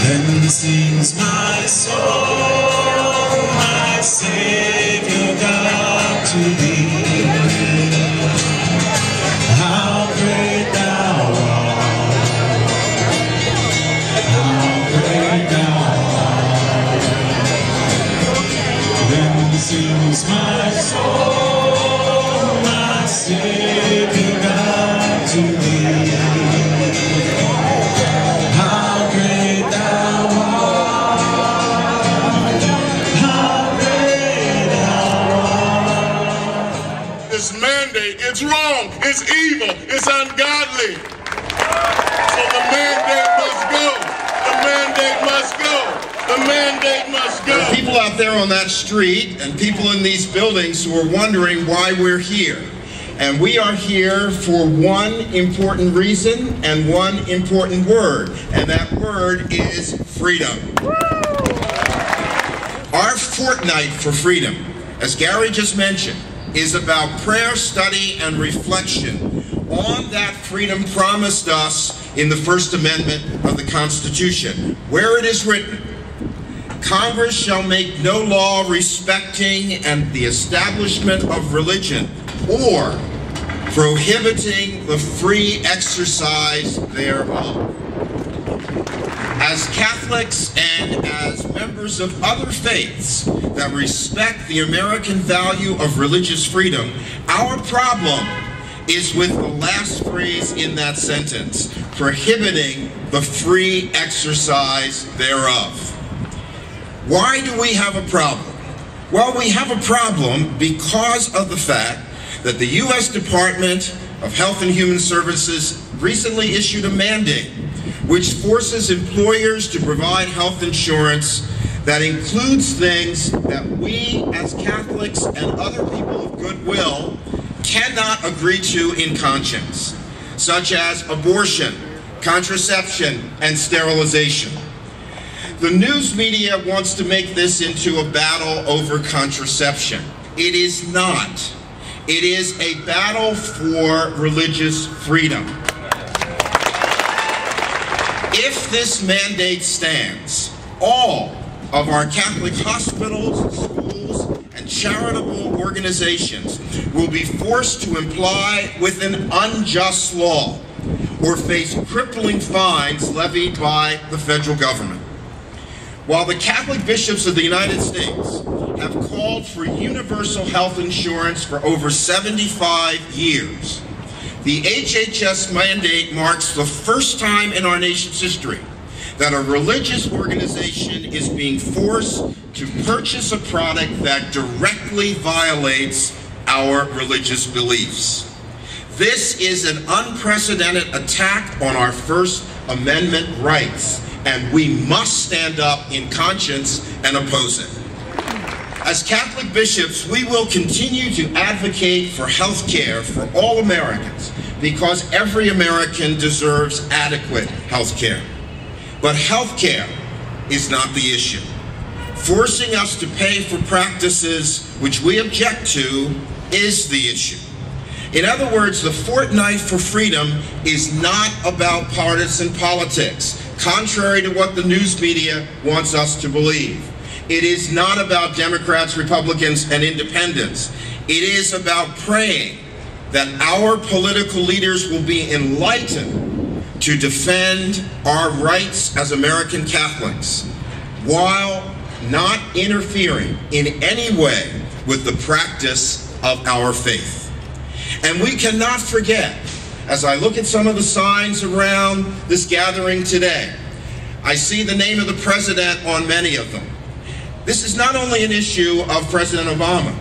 Then sings my soul, my Savior God to thee. How great thou art, how great thou art. Then sings my soul, my Savior God to thee. How great thou art, how great thou art. This mandate, it's wrong, it's evil, it's ungodly. So the mandate must go. The mandate must go. The mandate must go. There are people out there on that street and people in these buildings who are wondering why we're here. And we are here for one important reason and one important word, and that word is freedom. Our fortnight for freedom, as Gary just mentioned, is about prayer, study, and reflection on that freedom promised us in the First Amendment of the Constitution, where it is written, Congress shall make no law respecting and the establishment of religion or prohibiting the free exercise thereof. As Catholics and as members of other faiths that respect the American value of religious freedom, our problem is with the last phrase in that sentence, prohibiting the free exercise thereof. Why do we have a problem? Well, we have a problem because of the fact that the U.S. Department of Health and Human Services recently issued a mandate which forces employers to provide health insurance that includes things that we as Catholics and other people of goodwill cannot agree to in conscience, such as abortion, contraception, and sterilization. The news media wants to make this into a battle over contraception. It is not. It is a battle for religious freedom. If this mandate stands, all of our Catholic hospitals, schools, and charitable organizations will be forced to comply with an unjust law or face crippling fines levied by the federal government. While the Catholic bishops of the United States have called for universal health insurance for over 75 years, the HHS mandate marks the first time in our nation's history that a religious organization is being forced to purchase a product that directly violates our religious beliefs. This is an unprecedented attack on our First Amendment rights, and we must stand up in conscience and oppose it. As Catholic bishops, we will continue to advocate for health care for all Americans because every American deserves adequate health care. But health care is not the issue. Forcing us to pay for practices which we object to is the issue. In other words, the Fortnight for Freedom is not about partisan politics, contrary to what the news media wants us to believe. It is not about Democrats, Republicans, and independents. It is about praying that our political leaders will be enlightened to defend our rights as American Catholics while not interfering in any way with the practice of our faith. And we cannot forget, as I look at some of the signs around this gathering today, I see the name of the president on many of them. This is not only an issue of President Obama.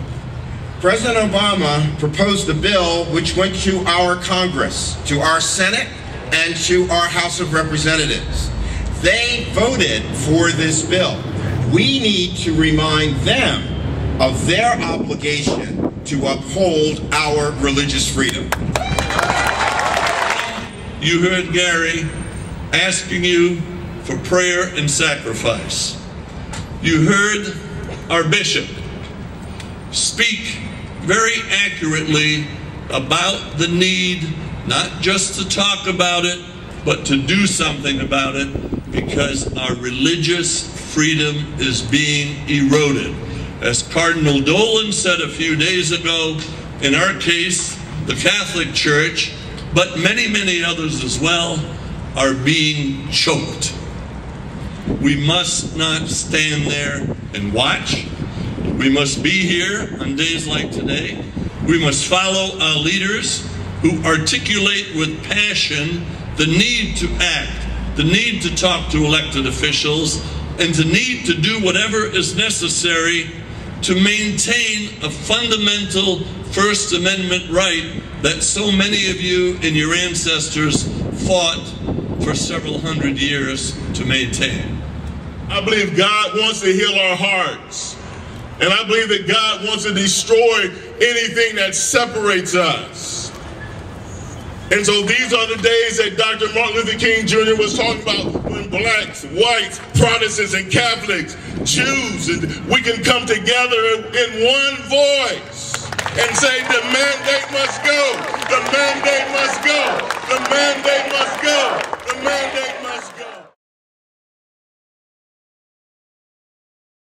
President Obama proposed a bill which went to our Congress, to our Senate, and to our House of Representatives. They voted for this bill. We need to remind them of their obligation to uphold our religious freedom. You heard Gary asking you for prayer and sacrifice. You heard our bishop speak very accurately about the need not just to talk about it, but to do something about it because our religious freedom is being eroded. As Cardinal Dolan said a few days ago, in our case, the Catholic Church, but many, many others as well, are being choked. We must not stand there and watch. We must be here on days like today. We must follow our leaders who articulate with passion the need to act, the need to talk to elected officials, and the need to do whatever is necessary to maintain a fundamental First Amendment right that so many of you and your ancestors fought for several hundred years to maintain. I believe God wants to heal our hearts. And I believe that God wants to destroy anything that separates us. And so these are the days that Dr. Martin Luther King Jr. was talking about, when blacks, whites, Protestants, and Catholics, Jews, and we can come together in one voice and say the mandate must